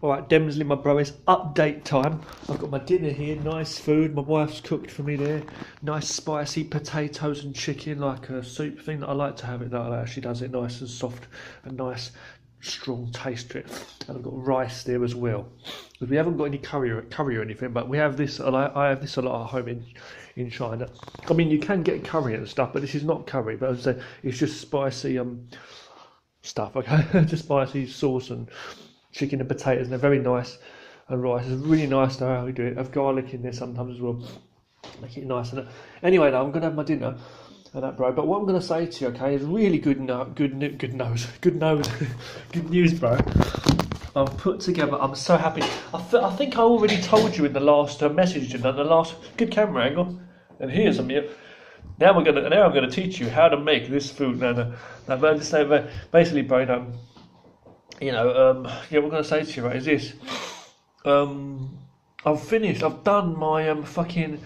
Alright, Demsley, my bro, it's update time. I've got my dinner here, nice food. My wife's cooked for me there. Nice spicy potatoes and chicken, like a soup thing that I like to have it like that. She does it nice and soft and nice, strong taste to it. And I've got rice there as well. Because we haven't got any curry or anything, but we have this, I have this a lot at home in China. I mean, you can get curry and stuff, but this is not curry, but as I say, it's just spicy stuff, okay? Just spicy sauce and chicken and potatoes, and they're very nice, and rice is really nice to how we do it. I have garlic in there sometimes as well, make it nice. And anyway, now I'm gonna have my dinner and that, bro. But what I'm gonna say to you, okay, is really good news, bro. I've put together. I'm so happy. I think I already told you in the last message, and the last good camera angle. And here's a minute. Now I'm gonna teach you how to make this food. Now, basically, bro. Yeah, what I'm going to say to you, right, is this. I've done my fucking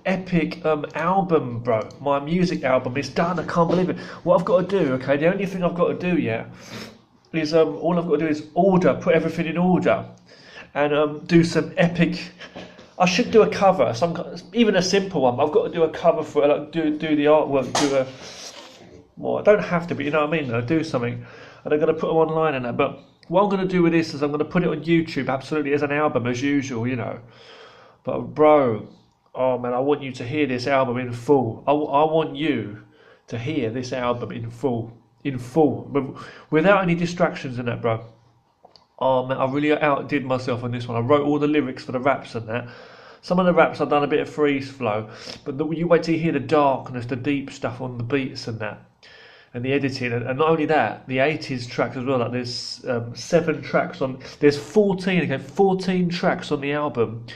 epic album, bro. My music album. It's done, I can't believe it. What I've got to do, okay, the only thing I've got to do, yeah, is all I've got to do is put everything in order, and do some epic. I should do a cover, even a simple one. I've got to do a cover for it, like do the artwork, well, I don't have to, but you know what I mean, though, do something. And I'm going to put them online and that. But what I'm going to do with this is I'm going to put it on YouTube, absolutely, as an album, as usual, you know. But, bro, oh, man, I want you to hear this album in full. I want you to hear this album in full, without any distractions in that, bro. Oh, man, I really outdid myself on this one. I wrote all the lyrics for the raps and that. Some of the raps I've done a bit of freeze flow. But you wait till you hear the darkness, the deep stuff on the beats and that. And the editing, and not only that, the 80s tracks as well. Like there's 7 tracks on. There's 14 tracks on the album,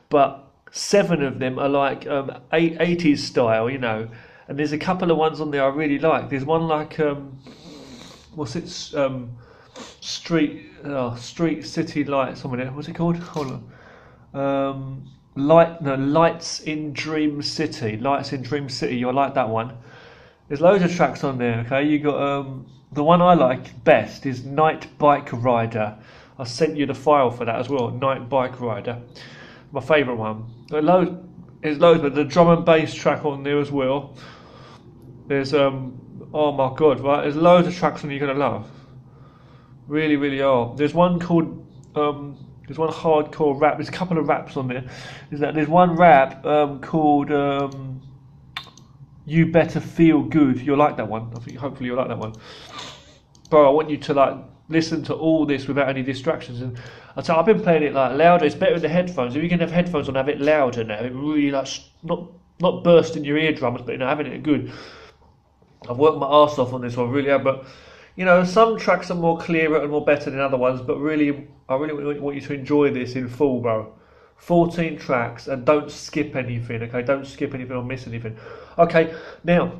but 7 of them are like 80s style, you know. And there's a couple of ones on there I really like. There's one like what's it? Street City Lights. Somewhere there. What's it called? Hold on. Lights in Dream City. Lights in Dream City. You'll like that one. There's loads of tracks on there, okay? You got the one I like best is Night Bike Rider. I sent you the file for that as well. Night Bike Rider, my favourite one. There's loads, but the drum and bass track on there as well. There's oh my god, right? There's loads of tracks on there you're gonna love. Really, really are. There's one called there's one hardcore rap. There's a couple of raps on there. There's one rap called You Better Feel Good. You'll like that one. I think hopefully you'll like that one. Bro, I want you to like listen to all this without any distractions. And I've been playing it like louder. It's better with the headphones. If you can have headphones on, have it louder now. It really like not bursting your eardrums, but you know, having it good. I've worked my arse off on this one, really have. But you know, some tracks are more clearer and more better than other ones. But really, I really want you to enjoy this in full, bro. 14 tracks, and don't skip anything, okay? Don't skip anything or miss anything. Okay, now,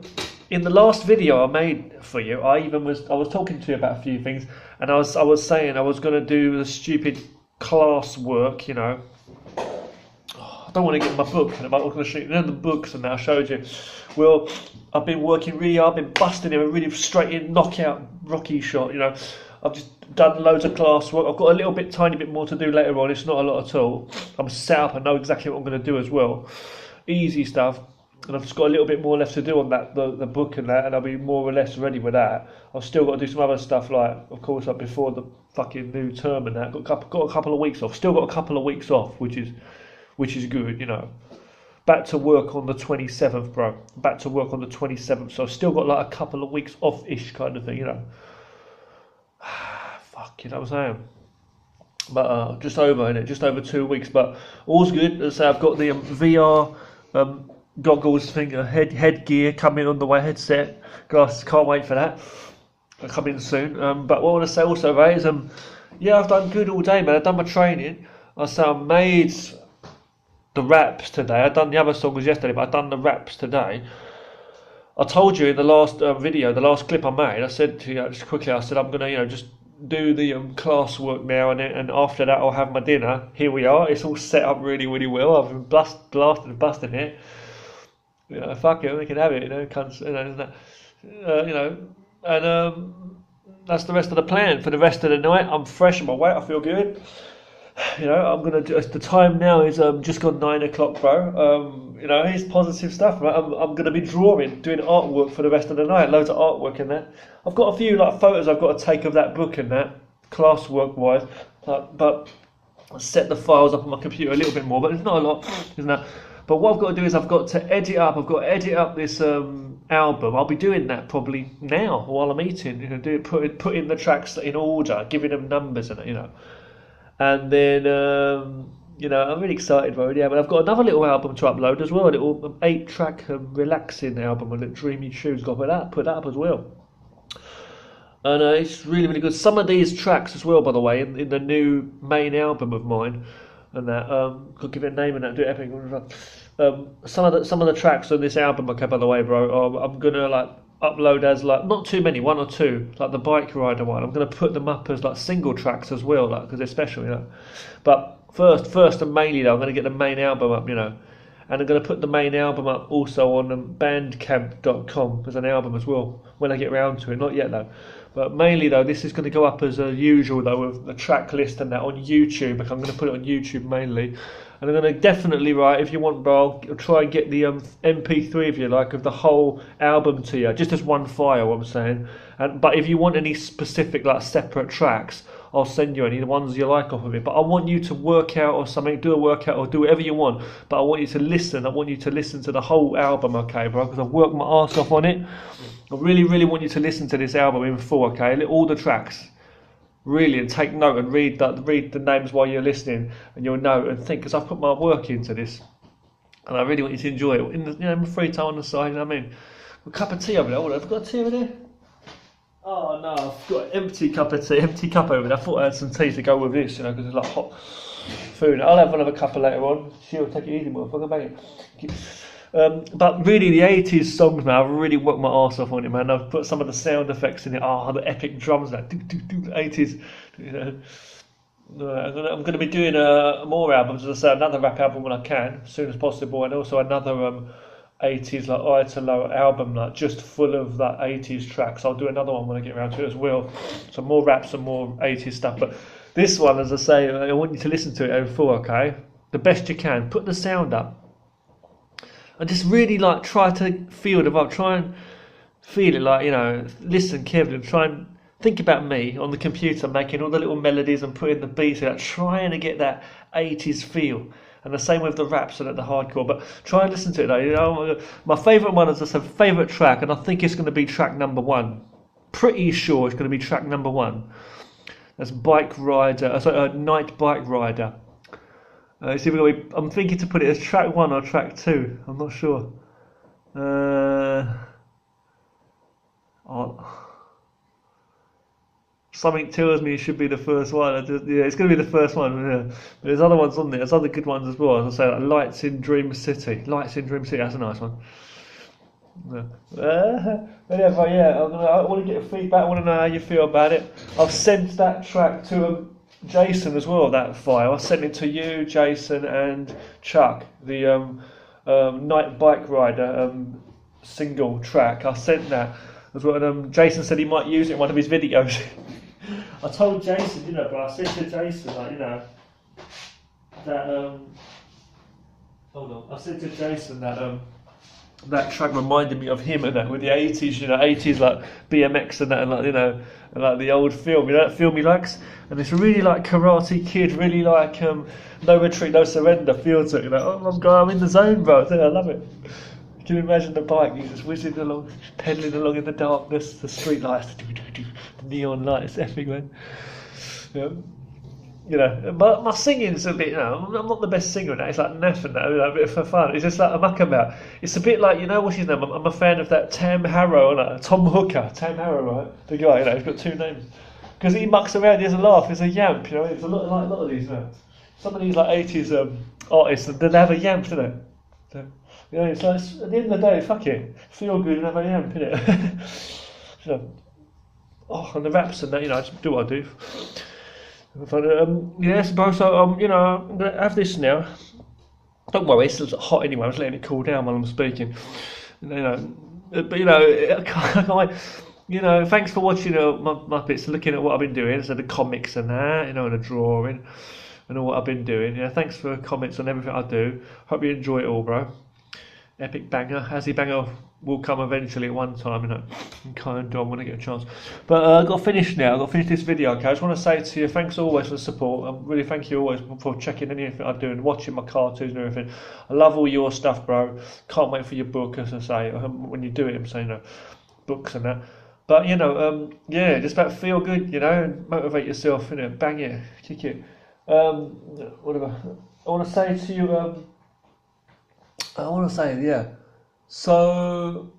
in the last video I made for you, I was talking to you about a few things, and I was saying I was going to do the stupid class work, you know. I don't want to get my book, and I'm going to show you the books, and I showed you. Well, I've been working really hard, I've been busting him, a really straight in, knockout, Rocky shot, you know. I've just done loads of class work. I've got a little bit, tiny bit more to do later on. It's not a lot at all. I'm set up. I know exactly what I'm going to do as well. Easy stuff. And I've just got a little bit more left to do on that, the book and that, and I'll be more or less ready with that. I've still got to do some other stuff, like, of course, like before the fucking new term and that. Got a couple of weeks off. Still got a couple of weeks off, which is good, you know. Back to work on the 27th, bro. Back to work on the 27th. So I've still got like a couple of weeks off-ish kind of thing, you know. Fuck, you know what I'm saying? But just over 2 weeks. But all's good. As I say, I've got the VR goggles thing, headgear coming on the way, headset. Guys, can't wait for that. They're coming soon. But what I want to say also, Ray, is yeah, I've done good all day, man. I've done my training. I made the raps today. I've done the other songs yesterday, but I've done the raps today. I told you in the last video, the last clip I made, I said to you just quickly, I said I'm going to, you know, just do the class work now, and after that I'll have my dinner. Here we are. It's all set up really, really well. I've been busting it. You know, fuck it, we can have it. You know, you know, and that's the rest of the plan for the rest of the night. I'm fresh on my weight. I feel good. You know, I'm gonna do. The time now is just gone 9 o'clock, bro. You know, it's positive stuff. Right? I'm gonna be drawing, doing artwork for the rest of the night. Loads of artwork in there. I've got a few like photos I've got to take of that book and that, classwork wise. But I set the files up on my computer a little bit more, but it's not a lot, isn't it? But what I've got to do is I've got to edit up. I've got to edit up this album. I'll be doing that probably now while I'm eating. You know, put in the tracks in order, giving them numbers and you know. And then, you know, I'm really excited about it, yeah. But I've got another little album to upload as well, a little 8-track relaxing album, a little Dreamy Tunes. Got to put that up as well. And it's really, really good. Some of these tracks as well, by the way, in the new main album of mine, and that could give it a name and that, do it epic. Some of the tracks on this album, okay, by the way, bro, I'm gonna like upload as like not too many, 1 or 2, like the Bike Rider one. I'm gonna put them up as like single tracks as well, like because they're special, you know. But first and mainly though, I'm gonna get the main album up, you know, and I'm gonna put the main album up also on Bandcamp.com as an album as well when I get around to it. Not yet though. But mainly though, this is going to go up as usual though with the track list and that on YouTube. Like, I'm going to put it on YouTube mainly, and I'm going to definitely if you want, bro, I'll try and get the MP3 if you like of the whole album to you, just as one file. I'm saying, but if you want any specific like separate tracks, I'll send you any the ones you like off of it. But I want you to work out or something, do a workout or do whatever you want. But I want you to listen. I want you to listen to the whole album, okay, bro? Because I've worked my arse off on it. I really, really want you to listen to this album in full, okay? All the tracks, really, and take note and read the names while you're listening, and you'll know and think, because I've put my work into this, and I really want you to enjoy it in the in free time on the side. You know what I mean? A cup of tea over there. Have I got a tea over there? Oh no, I've got an empty cup over there. I thought I had some tea to go with this, you know, because it's like hot food. I'll have another couple later on. She'll take it easy, motherfucker, bang it. But really, the 80s songs, man, I've really worked my arse off on it, man. I've put some of the sound effects in it. Oh, the epic drums, that 80s. You know. I'm going to be doing more albums, as I say, another rap album when I can, as soon as possible, and also another 80s like eye to low album, like just full of that 80s tracks. I'll do another one when I get around to it as well. So more raps and more 80s stuff. But this one, as I say, I want you to listen to it in full, okay? The best you can. Put the sound up. And just really like try to feel the vibe, try and feel it, like, you know, listen carefully and try and think about me on the computer making all the little melodies and putting the beats in, trying to get that 80s feel. And the same with the raps and the hardcore, but try and listen to it though. You know, my favourite one is a favourite track, and I think it's going to be track number 1. Pretty sure it's going to be track number 1. That's Bike Rider, Night Bike Rider. It's either going to be, I'm thinking to put it as track 1 or track 2. I'm not sure. Something tells me it should be the first one. Yeah, it's going to be the first one. Yeah. But there's other ones on there. There's other good ones as well. As I say, like Lights in Dream City. Lights in Dream City. That's a nice one. Yeah. Whatever. Yeah. I want to get feedback. I want to know how you feel about it. I've sent that track to Jason as well, that file. I sent it to you, Jason, and Chuck, the Night Bike Rider single track. I sent that as well. And Jason said he might use it in one of his videos. I told Jason, you know, but I said to Jason, like, you know, that hold on. I said to Jason that that track reminded me of him and that with the 80s, you know, 80s like BMX and that, and like, you know, and like the old film, you know, that film he likes, and it's really like Karate Kid, really like No Retreat, No Surrender feel to it. You know, oh, I'm in the zone, bro. I love it. Can you imagine the bike? He's just whizzing along, pedaling along in the darkness, the street lights, the neon lights, epic, man. Yeah. You know, my singing's a bit, you know, I'm not the best singer in that. It's like naff and that, like, a bit for fun. It's just like a muckabout. It's a bit like, you know, what's his name? I'm a fan of that Tam Harrow, Tom Hooker. Tam Harrow, right? The guy, you know, he's got 2 names. Because he mucks around, he has a laugh, he's a yamp, you know. It's a lot of these, you know. Some of these like 80s artists, and they have a yamp, don't they? So, you know, it's like, at the end of the day, fuck it. Feel good and have a yamp, innit? So, and the raps and that, you know, I just do what I do. But, yes, bro, so, you know, I'm going to have this now. Don't worry, it's still hot anyway, I'm just letting it cool down while I'm speaking. You know, but, you know, you know, thanks for watching my bits, looking at what I've been doing, so the comics and that, you know, and the drawing. and all what I've been doing. Yeah, thanks for comments on everything I do. Hope you enjoy it all, bro. Epic banger. Hazzy banger will come eventually at one time, you know. I'm kind of, when I get a chance. But I've got to finish now. I've got to finish this video, okay? I just want to say to you, thanks always for the support. I really thank you always for checking anything I do and watching my cartoons and everything. I love all your stuff, bro. Can't wait for your book, as I say. When you do it, I'm saying, you know, books and that. But, you know, yeah, just about feel good, you know, and motivate yourself, you know, bang it, kick it. Whatever. I want to say to you, yeah. So,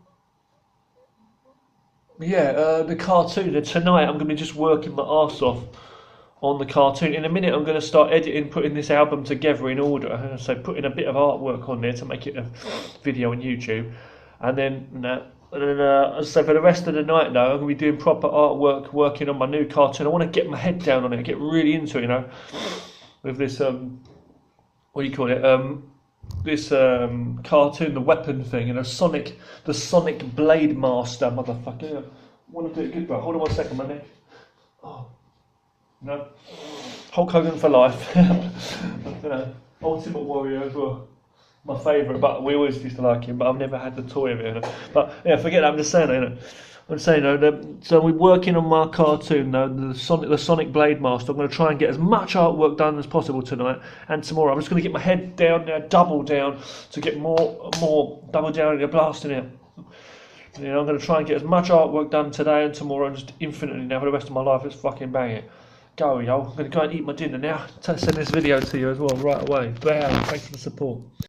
yeah, the cartoon. Tonight I'm going to be just working my arse off on the cartoon. In a minute I'm going to start editing, putting this album together in order. So putting a bit of artwork on there to make it a video on YouTube. And then, so for the rest of the night now, I'm going to be doing proper artwork, working on my new cartoon. I want to get my head down on it, get really into it, you know, with this, what do you call it, this cartoon, the weapon thing, you know, the Sonic Blade Master, motherfucker. I want to do it good, bro. Hold on 1 second, my neck. Oh, no. Hulk Hogan for life. You know, Ultimate Warrior as well. My favourite, but we always used to like him, but I've never had the toy of it, you know. But yeah, forget that, I'm just saying, you know. I'm saying, you know, so we're working on my cartoon, though, the Sonic Blade Master. I'm going to try and get as much artwork done as possible tonight and tomorrow. I'm just going to get my head down now, double down, to get more double down and blasting it. You know, I'm going to try and get as much artwork done today and tomorrow, and just infinitely now for the rest of my life. Let's fucking bang it. Go, yo. I'm going to go and eat my dinner now. Send this video to you as well right away. Bam. Thanks for the support.